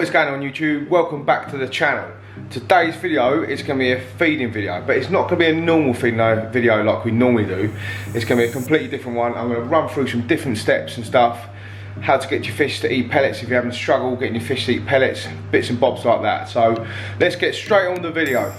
is going on YouTube? Welcome back to the channel. Today's video is going to be a feeding video, but it's not going to be a normal feeding video like we normally do. It's going to be a completely different one. I'm going to run through some different steps and stuff, how to get your fish to eat pellets if you're having a struggle getting your fish to eat pellets, bits and bobs like that. So let's get straight on the video.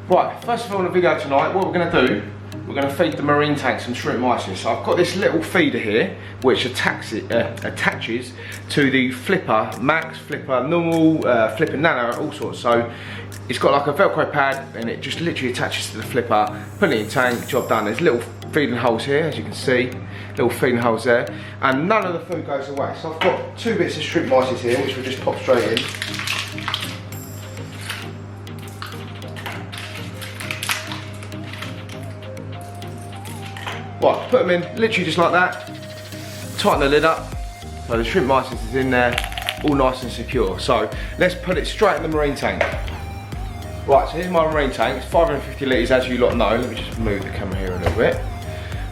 Right, first of all in the video tonight, what we're going to do, we're going to feed the marine tank some shrimp mysis. So I've got this little feeder here which attaches to the flipper, max, flipper, normal, flipper nano, all sorts. So it's got like a velcro pad and it just literally attaches to the flipper, put it in the tank, job done. There's little feeding holes here, as you can see, little feeding holes there, and none of the food goes away. So I've got 2 bits of shrimp mysis here which we'll just pop straight in. Right, put them in literally just like that, tighten the lid up, so the shrimp mysis is in there, all nice and secure. So let's put it straight in the marine tank. Right, so here's my marine tank, it's 550 litres as you lot know. Let me just move the camera here a little bit.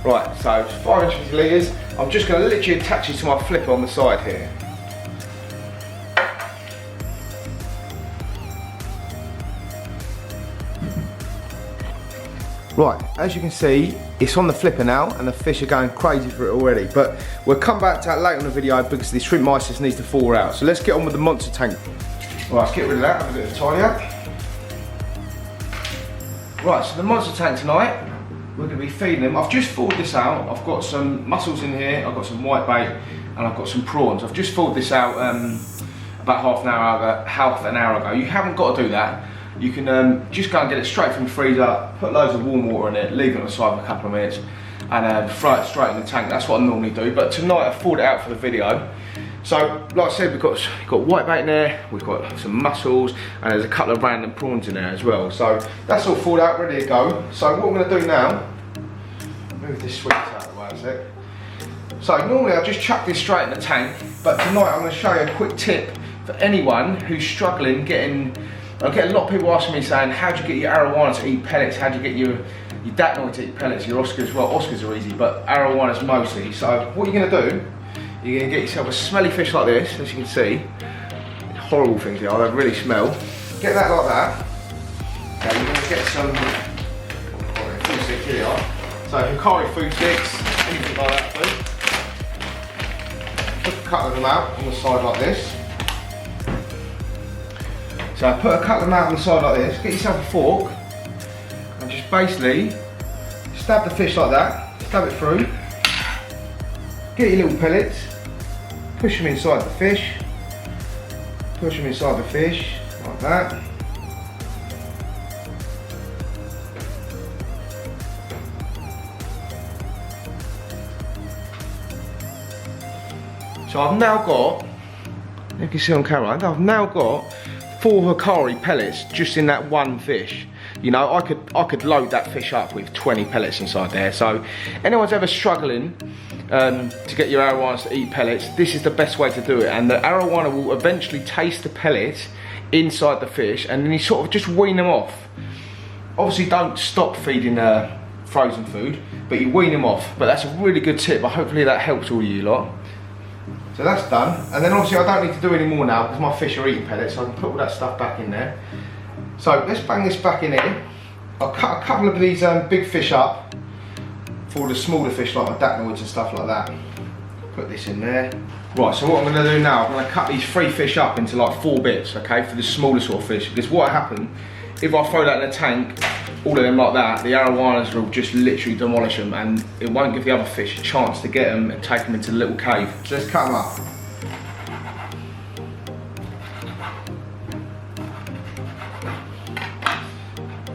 Right, so it's 550 litres, I'm just going to literally attach it to my flipper on the side here. Right, as you can see, it's on the flipper now and the fish are going crazy for it already, but we'll come back to that later in the video because the shrimp mysis needs to thaw out. So let's get on with the monster tank. Right, let's get rid of that, have a bit of a tidy up. Right, so the monster tank tonight, we're going to be feeding them. I've just thawed this out. I've got some mussels in here, I've got some whitebait and I've got some prawns. I've just thawed this out about half an hour ago. You haven't got to do that. You can just go and get it straight from the freezer, put loads of warm water in it, leave it on the side for a couple of minutes and throw it straight in the tank. That's what I normally do, but tonight I thawed it out for the video. So like I said, we've got whitebait in there, we've got some mussels and there's a couple of random prawns in there as well. So that's all thawed out, ready to go. So what I'm going to do now, move this switch out of the way a sec. So normally I just chuck this straight in the tank, but tonight I'm going to show you a quick tip for anyone who's struggling getting. I get a lot of people asking me saying, how do you get your arowanas to eat pellets? How do you get your datnoid to eat pellets? Your Oscars, well, Oscars are easy, but arowanas mostly. So what you're going to do, you're going to get yourself a smelly fish like this, as you can see. Horrible things here, they really smell. Get that like that. Now you're going to get some food sticks here. So Hikari food sticks, anything like that food. Put a couple of them out on the side like this. So I put a couple of them out on the side like this, get yourself a fork and just basically stab the fish like that, stab it through, get your little pellets, push them inside the fish, push them inside the fish like that. So I've now got, you can see on camera, I've now got 4 Hikari pellets just in that one fish. You know, I could load that fish up with 20 pellets inside there. So anyone's ever struggling to get your arowanas to eat pellets, this is the best way to do it. And the arowana will eventually taste the pellets inside the fish and then you sort of just wean them off. Obviously don't stop feeding frozen food, but you wean them off. But that's a really good tip, but hopefully that helps all of you lot. So that's done, and then obviously I don't need to do any more now because my fish are eating pellets, so I can put all that stuff back in there. So let's bang this back in here. I'll cut a couple of these big fish up for the smaller fish like my datnoids and stuff like that. Put this in there. Right, so what I'm going to do now, I'm going to cut these 3 fish up into like 4 bits, okay, for the smaller sort of fish, because what happened, if I throw that in a tank, all of them like that, the arowanas will just literally demolish them and it won't give the other fish a chance to get them and take them into the little cave. So let's cut them up.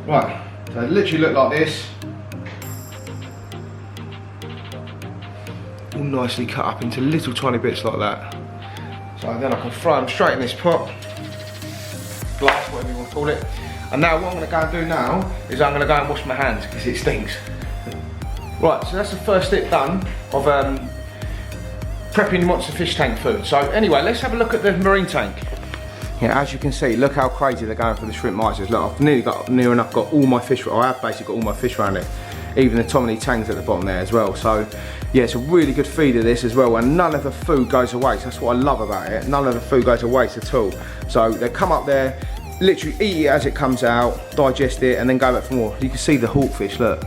Right, so they literally look like this. All nicely cut up into little tiny bits like that. So then I can throw them straight in this pot. Glass, whatever you want to call it. And now what I'm going to go and do now is I'm going to go and wash my hands because it stinks. Right, so that's the first step done of prepping your monster fish tank food. So anyway, let's have a look at the marine tank. Yeah, as you can see, look how crazy they're going for the shrimp mysis. Look, I've near enough got all my fish, I have basically got all my fish around it. even the Tomini tangs at the bottom there as well. So yeah, it's a really good feeder this as well, and none of the food goes to waste. That's what I love about it. None of the food goes to waste at all. So they come up there, literally eat it as it comes out, digest it, and then go back for more. You can see the hawkfish, look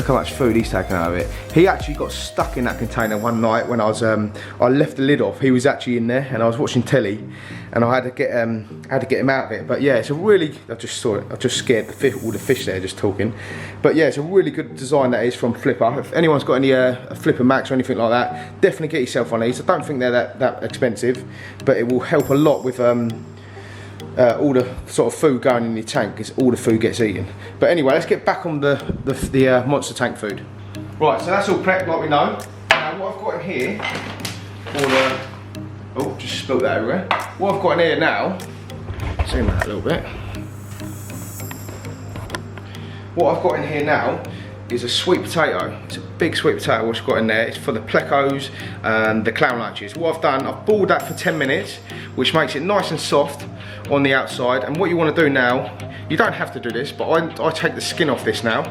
how much food he's taken out of it. He actually got stuck in that container one night when I was I left the lid off. He was actually in there and I was watching telly, and I had to get him out of it. But yeah, it's a really, I just saw it, I just scared all the fish there just talking. But yeah, it's a really good design that is from Flipper. If anyone's got any Flipper Max or anything like that, definitely get yourself one of these. I don't think they're that expensive, but it will help a lot with all the sort of food going in your tank, because all the food gets eaten. But anyway, let's get back on the monster tank food. Right, so that's all prepped like we know. Now what I've got in here, oh, just spilled that everywhere. What I've got in here now, zoom out a little bit. What I've got in here now is a sweet potato. It's a big sweet potato what I've got in there. It's for the plecos and the clown lunches. What I've done, I've boiled that for 10 minutes, which makes it nice and soft on the outside. And what you want to do now, you don't have to do this, but I take the skin off this now,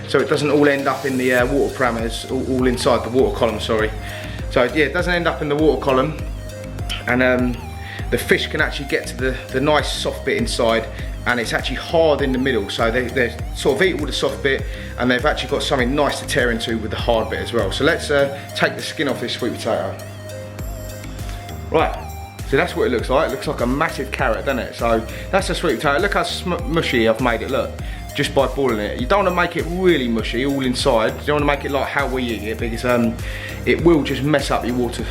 so it doesn't all end up in the water parameters, all inside the water column, sorry. So yeah, it doesn't end up in the water column, and the fish can actually get to the nice soft bit inside, and it's actually hard in the middle, so they sort of eat all the soft bit, and they've actually got something nice to tear into with the hard bit as well. So let's take the skin off this sweet potato. Right, so that's what it looks like. It looks like a massive carrot, doesn't it? So that's a sweet potato. Look how mushy I've made it look, just by boiling it. You don't want to make it really mushy all inside. You don't want to make it like how we eat it, because it will just mess up your water.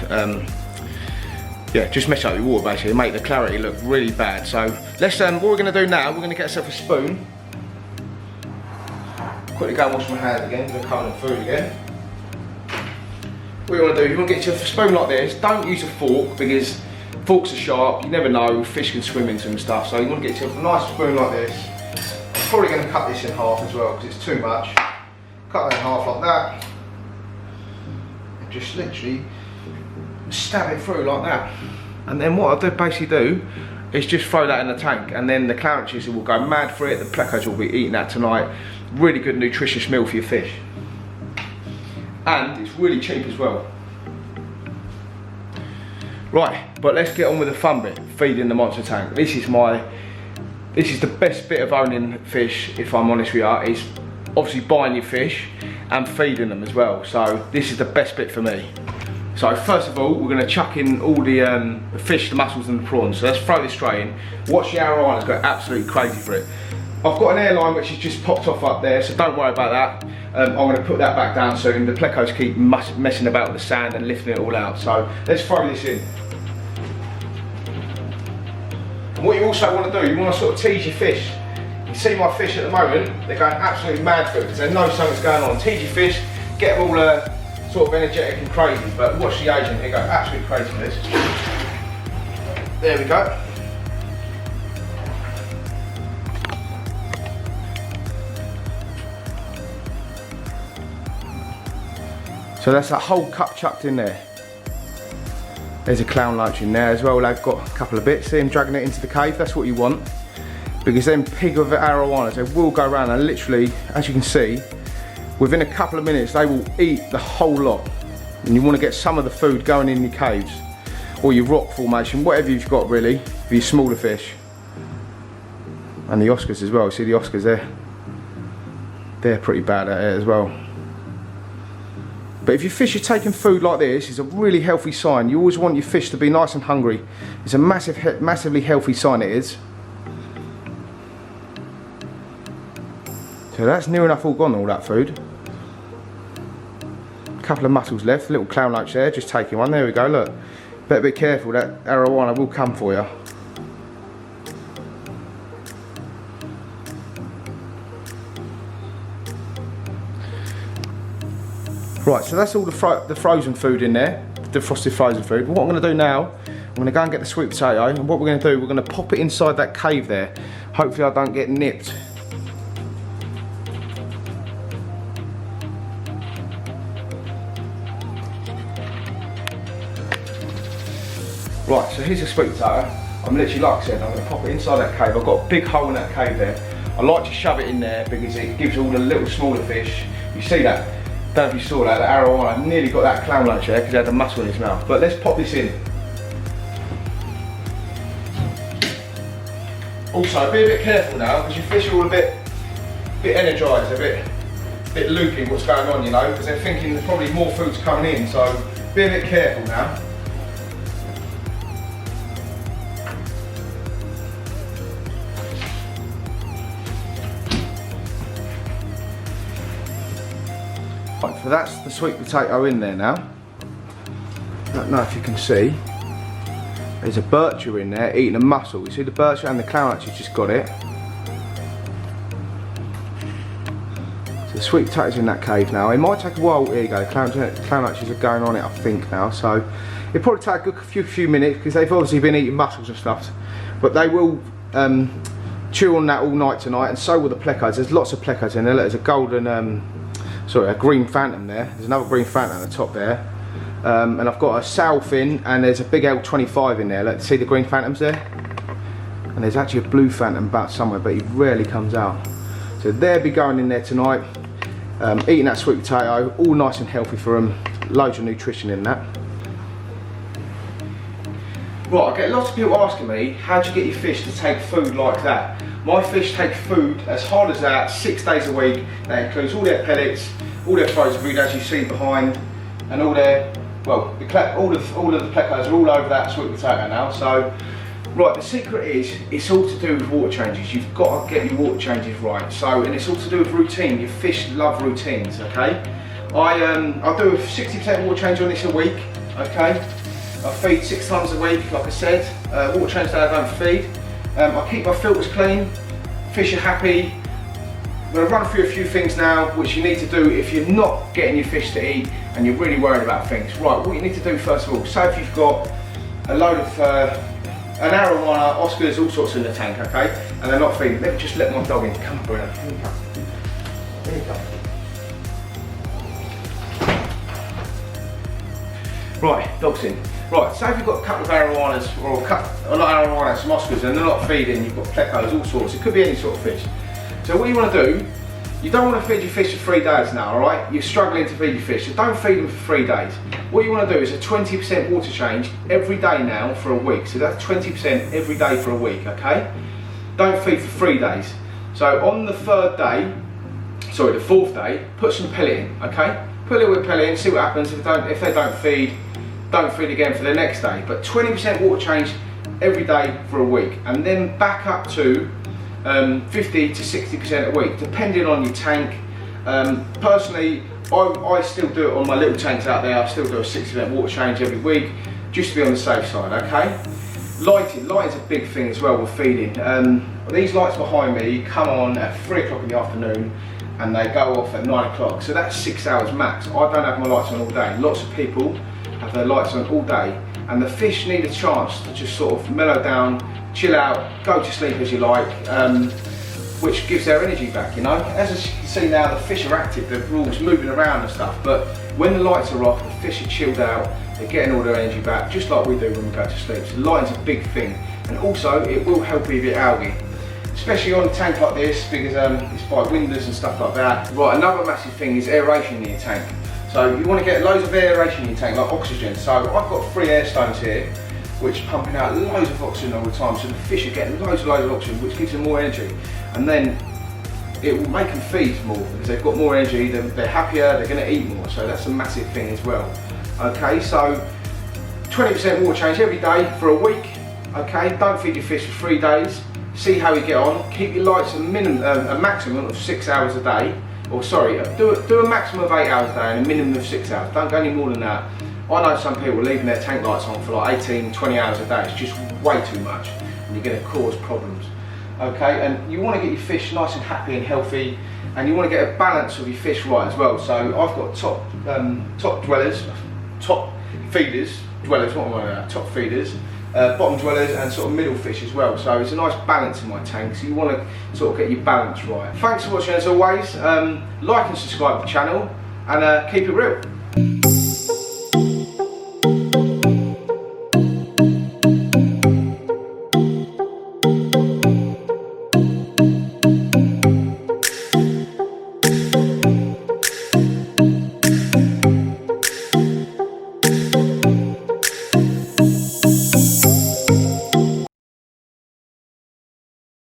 Yeah, just mess up your water basically, make the clarity look really bad. So let's, what we're going to do now, we're going to get ourselves a spoon. Quickly go and wash my hands again, because I'm cutting food again. What you want to do, you want to get yourself a spoon like this. Don't use a fork, because forks are sharp, you never know, fish can swim into them and stuff. So you want to get yourself a nice spoon like this. I'm probably going to cut this in half as well, because it's too much. Cut that in half like that. And just literally stab it through like that, and then what I basically do is just throw that in the tank, and then the clownfish will go mad for it. The plecos will be eating that tonight. Really good nutritious meal for your fish, and it's really cheap as well. Right, but let's get on with the fun bit, feeding the monster tank. This is the best bit of owning fish, if I'm honest with you. Is obviously buying your fish and feeding them as well. So this is the best bit for me. So first of all, we're going to chuck in all the fish, the mussels and the prawns. So let's throw this straight in. Watch the AROWANAS go absolutely crazy for it. I've got an airline which has just popped off up there, so don't worry about that. I'm going to put that back down soon. The plecos keep messing about with the sand and lifting it all out. So let's throw this in. And what you also want to do, you want to sort of tease your fish. You see my fish at the moment, they're going absolutely mad for it, because they know something's going on. Tease your fish, get them all sort of energetic and crazy, but watch the agent, they go absolutely crazy for this. There we go. So that's that whole cup chucked in there. There's a clown lunch in there as well. They've got a couple of bits. See them dragging it into the cave. That's what you want, because them pig of AROWANAS, they will go around and literally, as you can see, within a couple of minutes they will eat the whole lot. And you want to get some of the food going in your caves or your rock formation, whatever you've got really, for your smaller fish. And the Oscars as well. See the Oscars there? They're pretty bad at it as well. But if your fish are taking food like this, it's a really healthy sign. You always want your fish to be nice and hungry. It's a massively healthy sign, it is. So that's near enough all gone, all that food. A couple of mussels left, little clown lunch there, just taking one. There we go, look. Better be careful, that arowana will come for you. Right, so that's all the frozen food in there, the frosted frozen food. What I'm going to do now, I'm going to go and get the sweet potato, and what we're going to do, we're going to pop it inside that cave there. Hopefully I don't get nipped. Right, so here's the sweet potato. I'm literally, like I said, I'm going to pop it inside that cave. I've got a big hole in that cave there. I like to shove it in there because it gives all the little smaller fish, You see that? Don't know if you saw that, the arowana nearly got that clown lunch there because he had the mussel in his mouth. But let's pop this in. Also, be a bit careful now because your fish are all a bit energised, a bit loopy what's going on, you know, because they're thinking there's probably more food's coming in, so be a bit careful now. Right, so that's the sweet potato in there now. I don't know if you can see. There's a bircher in there eating a mussel. You see the bircher and the clown actually just got it. So the sweet potatoes in that cave now. It might take a while. Here you go. The clown arches are going on it, I think now. So it'll probably take a few minutes because they've obviously been eating mussels and stuff. But they will chew on that all night tonight, and so will the plecos. There's lots of plecos in there. Look, there's a golden, a green phantom there. There's another green phantom at the top there. And I've got a sailfin and there's a big L25 in there. Let's see the green phantoms there. And there's actually a blue phantom about somewhere, but he rarely comes out. So they'll be going in there tonight, eating that sweet potato, all nice and healthy for them. Loads of nutrition in that. Right, I get lots of people asking me, how do you get your fish to take food like that? My fish take food as hard as that, 6 days a week. That includes all their pellets, all their frozen food as you see behind, and all their, well, all of the plecos are all over that sweet potato now. So, right, the secret is, it's all to do with water changes. You've got to get your water changes right. So, and it's all to do with routine. Your fish love routines, okay? I'll do a 60% water change on this a week, okay? I feed 6 times a week, like I said. Water change that I don't feed. I keep my filters clean, fish are happy. I'm going to run through a few things now which you need to do if you're not getting your fish to eat and you're really worried about things. Right, what you need to do first of all, say if you've got a load of an arowana, Oscars, all sorts in the tank, okay, and they're not feeding. Let me just let my dog in. Come on, Bruno, here you come. Here you come. Right, dog's in. Right, say if you've got a couple of arowanas, or not arowanas, some Oscars, and they're not feeding, you've got plecos, all sorts, it could be any sort of fish. So what you want to do, you don't want to feed your fish for 3 days now, alright? You're struggling to feed your fish, so don't feed them for 3 days. What you want to do is a 20% water change every day now for a week. So that's 20% every day for a week, okay? Don't feed for 3 days. So on the the 4th day, put some pellet in, okay? Put a little bit of pellet in, see what happens. If they don't feed, don't feed again for the next day. But 20% water change every day for a week, and then back up to 50 to 60% a week, depending on your tank. Personally, I still do it on my little tanks out there. I still do a 60% water change every week, just to be on the safe side, okay? Lighting's a big thing as well with feeding. These lights behind me come on at 3 o'clock in the afternoon and they go off at 9 o'clock, so that's 6 hours max. I don't have my lights on all day. Lots of people have their lights on all day, and the fish need a chance to just sort of mellow down, chill out, go to sleep as you like, which gives their energy back, you know. As you can see now, the fish are active, they're all moving around and stuff, but when the lights are off, the fish are chilled out, they're getting all their energy back, just like we do when we go to sleep. So lighting's a big thing, and also it will help with your algae, especially on a tank like this, because it's by windows and stuff like that. Right, another massive thing is aeration in your tank. So you want to get loads of aeration in your tank, like oxygen. So I've got 3 air stones here, which are pumping out loads of oxygen all the time. So the fish are getting loads of oxygen, which gives them more energy. And then it will make them feed more, because they've got more energy, they're happier, they're going to eat more. So that's a massive thing as well. Okay, so 20% water change every day for a week. Okay, don't feed your fish for 3 days. See how you get on. Keep your lights a maximum of 6 hours a day. Or sorry, do a maximum of 8 hours a day and a minimum of 6 hours. Don't go any more than that. I know some people leaving their tank lights on for like 18, 20 hours a day. It's just way too much, and you're going to cause problems. Okay, and you want to get your fish nice and happy and healthy, and you want to get a balance of your fish right as well. So I've got top feeders, bottom dwellers, and sort of middle fish as well. So it's a nice balance in my tank, so you want to sort of get your balance right. Thanks for watching as always. Like and subscribe to the channel, and keep it real.